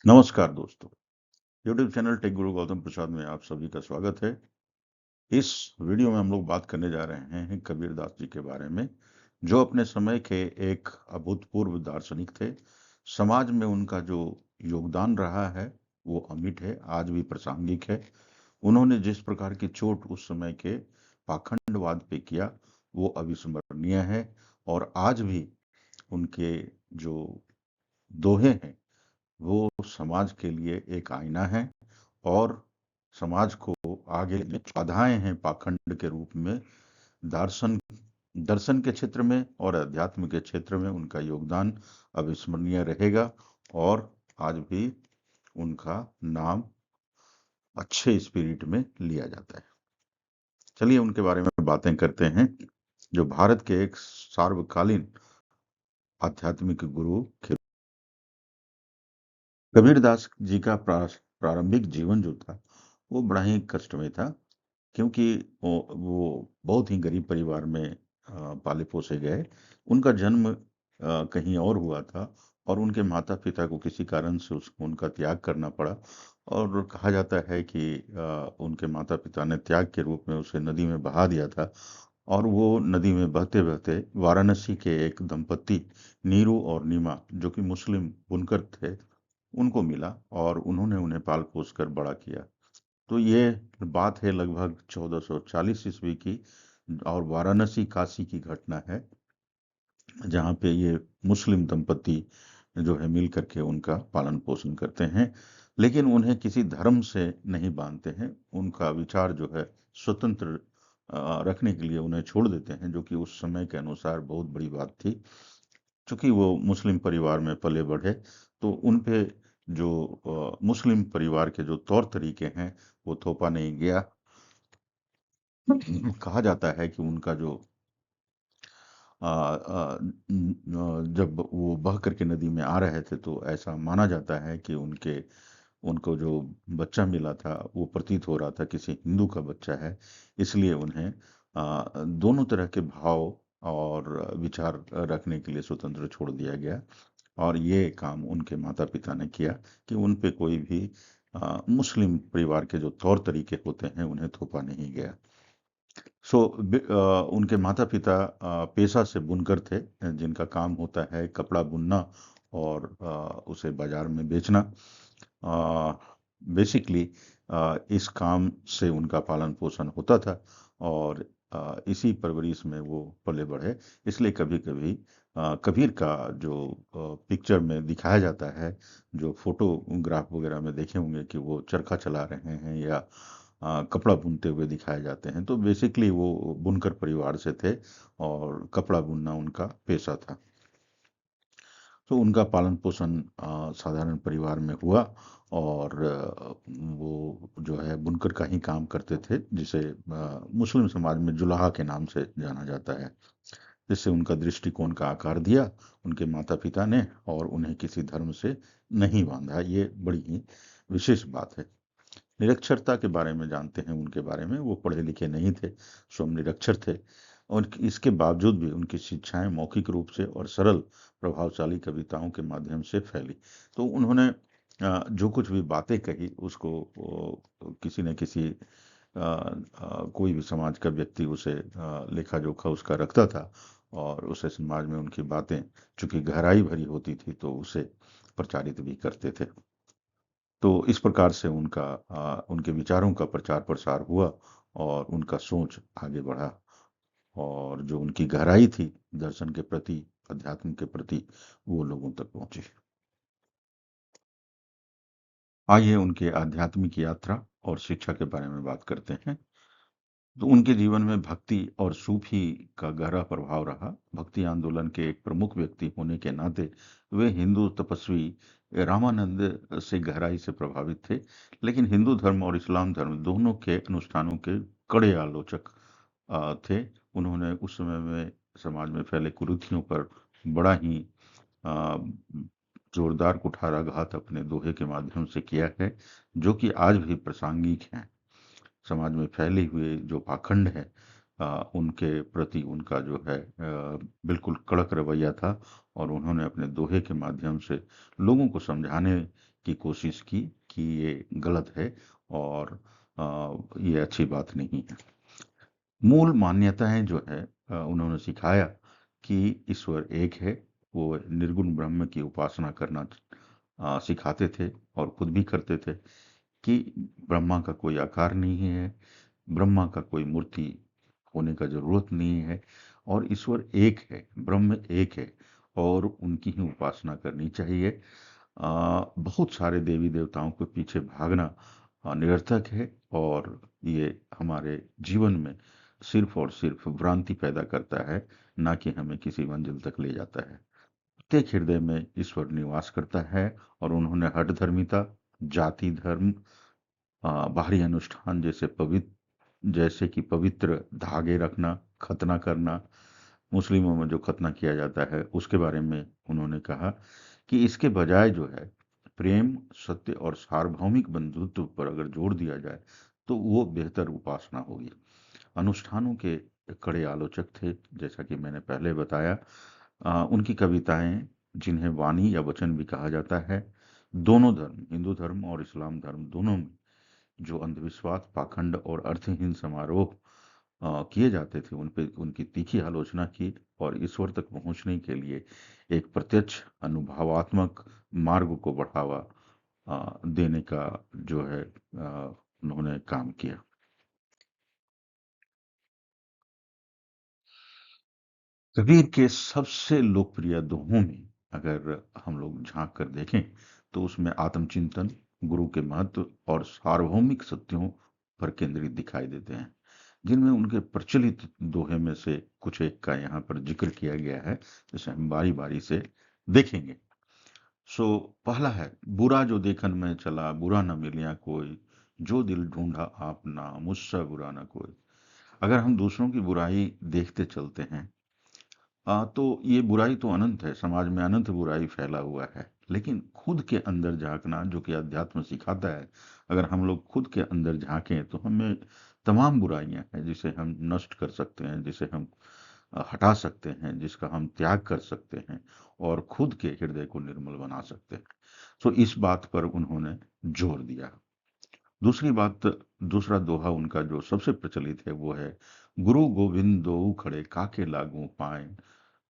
नमस्कार दोस्तों, YouTube channel take गुरु गौतम प्रसाद में आप सभी का स्वागत है। इस वीडियो में हम लोग बात करने जा रहे हैं कबीरदास जी के बारे में, जो अपने समय के एक अभूतपूर्व दार्शनिक थे। समाज में उनका जो योगदान रहा है वो अमिट है, आज भी प्रासंगिक है। उन्होंने जिस प्रकार की चोट उस समय के पाखंडवाद पे किया वो अविस्मरणीय है, और आज भी उनके जो दोहे हैं वो समाज के लिए एक आईना है, और समाज को आगे ले बाधाएं हैं पाखंड के रूप में। दर्शन दर्शन के क्षेत्र में और अध्यात्म के क्षेत्र में उनका योगदान अविस्मरणीय रहेगा, और आज भी उनका नाम अच्छे स्पिरिट में लिया जाता है। चलिए उनके बारे में बातें करते हैं, जो भारत के एक सार्वकालीन आध्यात्मिक गुरु थे। कबीरदास जी का प्रारंभिक जीवन जो था वो बड़ा ही कष्टमय था, क्योंकि वो बहुत ही गरीब परिवार में पाले पोसे गए। उनका जन्म कहीं और हुआ था, और उनके माता पिता को किसी कारण से उसको उनका त्याग करना पड़ा। और कहा जाता है कि उनके माता पिता ने त्याग के रूप में उसे नदी में बहा दिया था, और वो नदी में बहते बहते वाराणसी के एक दंपत्ति नीरू और नीमा, जो कि मुस्लिम बुनकर थे, उनको मिला, और उन्होंने उन्हें पाल पोस कर बड़ा किया। तो ये बात है लगभग 1440 ईस्वी की, और वाराणसी काशी की घटना है, जहाँ पे ये मुस्लिम दंपत्ति जो है मिल करके उनका पालन पोषण करते हैं, लेकिन उन्हें किसी धर्म से नहीं बांधते हैं। उनका विचार जो है स्वतंत्र रखने के लिए उन्हें छोड़ देते हैं, जो कि उस समय के अनुसार बहुत बड़ी बात थी। चूंकि वो मुस्लिम परिवार में पले बढ़े, तो उन पे जो मुस्लिम परिवार के जो तौर तरीके हैं वो थोपा नहीं गया। कहा जाता है कि उनका जो जब वो बह करके नदी में आ रहे थे, तो ऐसा माना जाता है कि उनको जो बच्चा मिला था वो प्रतीत हो रहा था किसी हिंदू का बच्चा है। इसलिए उन्हें दोनों तरह के भाव और विचार रखने के लिए स्वतंत्र छोड़ दिया गया, और ये काम उनके माता पिता ने किया कि उन पे कोई भी मुस्लिम परिवार के जो तौर तरीके होते हैं उन्हें थोपा नहीं गया। उनके माता पिता पेशा से बुनकर थे, जिनका काम होता है कपड़ा बुनना और उसे बाजार में बेचना। बेसिकली इस काम से उनका पालन पोषण होता था, और इसी परवरिश में वो पले बढ़े। इसलिए कभी कभी कबीर का जो पिक्चर में दिखाया जाता है, जो फोटोग्राफ वगैरह में देखे होंगे कि वो चरखा चला रहे हैं या कपड़ा बुनते हुए दिखाए जाते हैं, तो बेसिकली वो बुनकर परिवार से थे, और कपड़ा बुनना उनका पेशा था। तो उनका पालन पोषण साधारण परिवार में हुआ, और वो जो है बुनकर का ही काम करते थे, जिसे मुस्लिम समाज में जुलाहा के नाम से जाना जाता है। जिससे उनका दृष्टिकोण का आकार दिया उनके माता पिता ने, और उन्हें किसी धर्म से नहीं बांधा। ये बड़ी ही विशेष बात है। निरक्षरता के बारे में जानते हैं उनके बारे में, वो पढ़े लिखे नहीं थे, स्वयं निरक्षर थे, और इसके बावजूद भी उनकी शिक्षाएं मौखिक रूप से और सरल प्रभावशाली कविताओं के माध्यम से फैली। तो उन्होंने जो कुछ भी बातें कही उसको किसी न किसी कोई भी समाज का व्यक्ति उसे लेखा जोखा उसका रखता था, और उसे समाज में उनकी बातें चूंकि गहराई भरी होती थी तो उसे प्रचारित भी करते थे। तो इस प्रकार से उनके विचारों का प्रचार प्रसार हुआ, और उनका सोच आगे बढ़ा, और जो उनकी गहराई थी दर्शन के प्रति, अध्यात्म के प्रति, वो लोगों तक पहुंची। आइए उनके आध्यात्मिक यात्रा और शिक्षा के बारे में बात करते हैं। तो उनके जीवन में भक्ति और सूफी का गहरा प्रभाव रहा। भक्ति आंदोलन के एक प्रमुख व्यक्ति होने के नाते वे हिंदू तपस्वी रामानंद से गहराई से प्रभावित थे, लेकिन हिंदू धर्म और इस्लाम धर्म दोनों के अनुष्ठानों के कड़े आलोचक थे। उन्होंने उस समय में समाज में फैले कुरीतियों पर बड़ा ही अ, जोरदार कुठाराघात अपने दोहे के माध्यम से किया है, जो कि आज भी प्रासंगिक है। समाज में फैले हुए जो पाखंड है उनके प्रति उनका जो है बिल्कुल कड़क रवैया था, और उन्होंने अपने दोहे के माध्यम से लोगों को समझाने की कोशिश की कि ये गलत है और ये अच्छी बात नहीं है। मूल मान्यताएं जो है उन्होंने सिखाया कि ईश्वर एक है। वो निर्गुण ब्रह्म की उपासना करना सिखाते थे और खुद भी करते थे कि ब्रह्मा का कोई आकार नहीं है, ब्रह्मा का कोई मूर्ति होने का जरूरत नहीं है और ईश्वर एक है, ब्रह्म एक है और उनकी ही उपासना करनी चाहिए। बहुत सारे देवी देवताओं के पीछे भागना निरर्थक है और ये हमारे जीवन में सिर्फ और सिर्फ भ्रांति पैदा करता है, ना कि हमें किसी मंजिल तक ले जाता है। प्रत्येक हृदय में ईश्वर निवास करता है और उन्होंने हठ धर्मिता, जाति धर्म, बाहरी अनुष्ठान जैसे कि पवित्र धागे रखना, खतना करना, मुस्लिमों में जो खतना किया जाता है उसके बारे में उन्होंने कहा कि इसके बजाय जो है प्रेम, सत्य और सार्वभौमिक बंधुत्व पर अगर जोर दिया जाए तो वो बेहतर उपासना होगी। अनुष्ठानों के कड़े आलोचक थे, जैसा कि मैंने पहले बताया। उनकी कविताएं, जिन्हें वाणी या वचन भी कहा जाता है, दोनों धर्म, हिंदू धर्म और इस्लाम धर्म दोनों में जो अंधविश्वास, पाखंड और अर्थहीन समारोह किए जाते थे, उन पे उनकी तीखी आलोचना की और ईश्वर तक पहुंचने के लिए एक प्रत्यक्ष अनुभवात्मक मार्ग को बढ़ावा देने का जो है उन्होंने काम किया। कबीर के सबसे लोकप्रिय दोहों में अगर हम लोग झांक कर देखें तो उसमें आत्मचिंतन, गुरु के महत्व और सार्वभौमिक सत्यों पर केंद्रित दिखाई देते हैं, जिनमें उनके प्रचलित दोहे में से कुछ एक का यहाँ पर जिक्र किया गया है, जिसे हम बारी बारी से देखेंगे। सो पहला है, बुरा जो देखन में चला, बुरा न मिलिया कोई, जो दिल ढूंढा आपना, मुझसे बुरा न कोई। अगर हम दूसरों की बुराई देखते चलते हैं तो ये बुराई तो अनंत है, समाज में अनंत बुराई फैला हुआ है, लेकिन खुद के अंदर झांकना जो कि अध्यात्म सिखाता है, अगर हम लोग खुद के अंदर झांकें तो हमें तमाम बुराइयां हैं जिसे हम नष्ट कर सकते हैं, जिसे हम हटा सकते हैं, जिसका हम त्याग कर सकते हैं और खुद के हृदय को निर्मल बना सकते हैं। तो इस बात पर उन्होंने जोर दिया। दूसरी बात, दूसरा दोहा उनका जो सबसे प्रचलित है वो है, गुरु गोविंद दोऊ खड़े काके लागू पाए,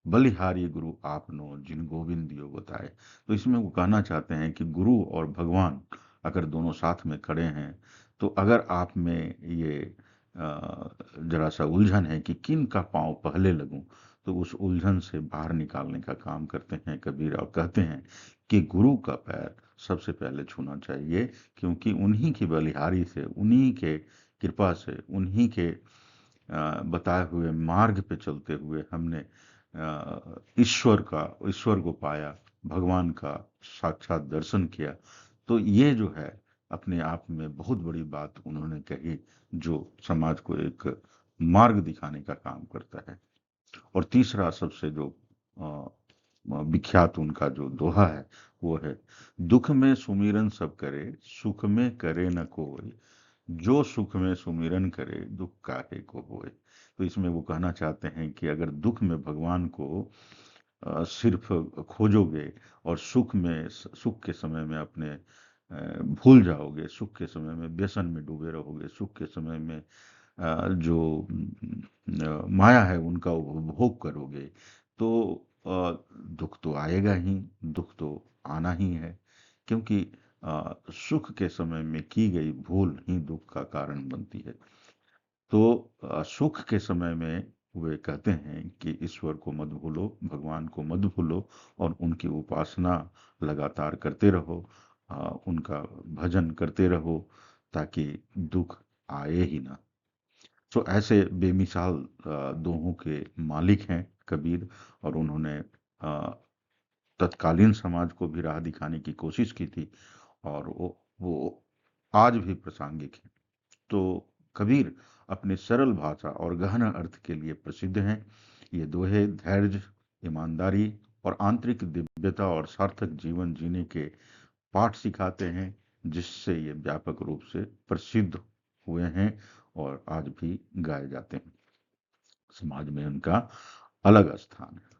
बलिहारी गुरु आपनो जिन गोविंद दियो बताए। तो इसमें वो कहना चाहते हैं कि गुरु और भगवान अगर दोनों साथ में खड़े हैं तो अगर आप में ये जरा सा उलझन है कि किन का पांव पहले लगूं, तो उस उलझन से बाहर निकालने का काम करते हैं कबीर और कहते हैं कि गुरु का पैर सबसे पहले छूना चाहिए, क्योंकि उन्हीं की बलिहारी से, उन्हीं के कृपा से, उन्हीं के बताए हुए मार्ग पे चलते हुए हमने ईश्वर को पाया, भगवान का साक्षात दर्शन किया। तो ये जो है अपने आप में बहुत बड़ी बात उन्होंने कही, जो समाज को एक मार्ग दिखाने का काम करता है। और तीसरा सबसे जो विख्यात उनका जो दोहा है वो है, दुख में सुमिरन सब करे, सुख में करे न कोई, जो सुख में सुमिरन करे, दुख काहे को होए। तो इसमें वो कहना चाहते हैं कि अगर दुख में भगवान को सिर्फ खोजोगे और सुख के समय में अपने भूल जाओगे, सुख के समय में व्यसन में डूबे रहोगे, सुख के समय में जो माया है उनका उपभोग करोगे, तो दुख तो आएगा ही, दुख तो आना ही है, क्योंकि सुख के समय में की गई भूल ही दुख का कारण बनती है। तो सुख के समय में वे कहते हैं कि ईश्वर को मत भूलो, भगवान को मत भूलो और उनकी उपासना लगातार करते रहो, उनका भजन करते रहो, ताकि दुख आए ही ना। तो ऐसे बेमिसाल दोहों के मालिक हैं कबीर, और उन्होंने तत्कालीन समाज को भी राह दिखाने की कोशिश की थी और वो आज भी प्रासंगिक है। तो कबीर अपने सरल भाषा और गहन अर्थ के लिए प्रसिद्ध हैं। ये दोहे धैर्य, ईमानदारी और आंतरिक दिव्यता और सार्थक जीवन जीने के पाठ सिखाते हैं, जिससे ये व्यापक रूप से प्रसिद्ध हुए हैं और आज भी गाए जाते हैं। समाज में उनका अलग स्थान है।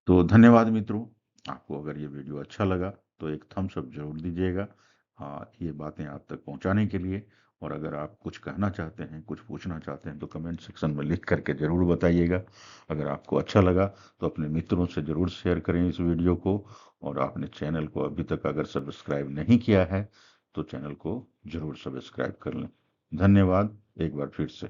तो धन्यवाद मित्रों। आपको अगर ये वीडियो अच्छा लगा तो एक थम्स अप जरूर दीजिएगा ये बातें आप तक पहुंचाने के लिए। और अगर आप कुछ कहना चाहते हैं, कुछ पूछना चाहते हैं, तो कमेंट सेक्शन में लिख करके ज़रूर बताइएगा। अगर आपको अच्छा लगा तो अपने मित्रों से ज़रूर शेयर करें इस वीडियो को। और आपने चैनल को अभी तक अगर सब्सक्राइब नहीं किया है तो चैनल को ज़रूर सब्सक्राइब कर लें। धन्यवाद एक बार फिर से।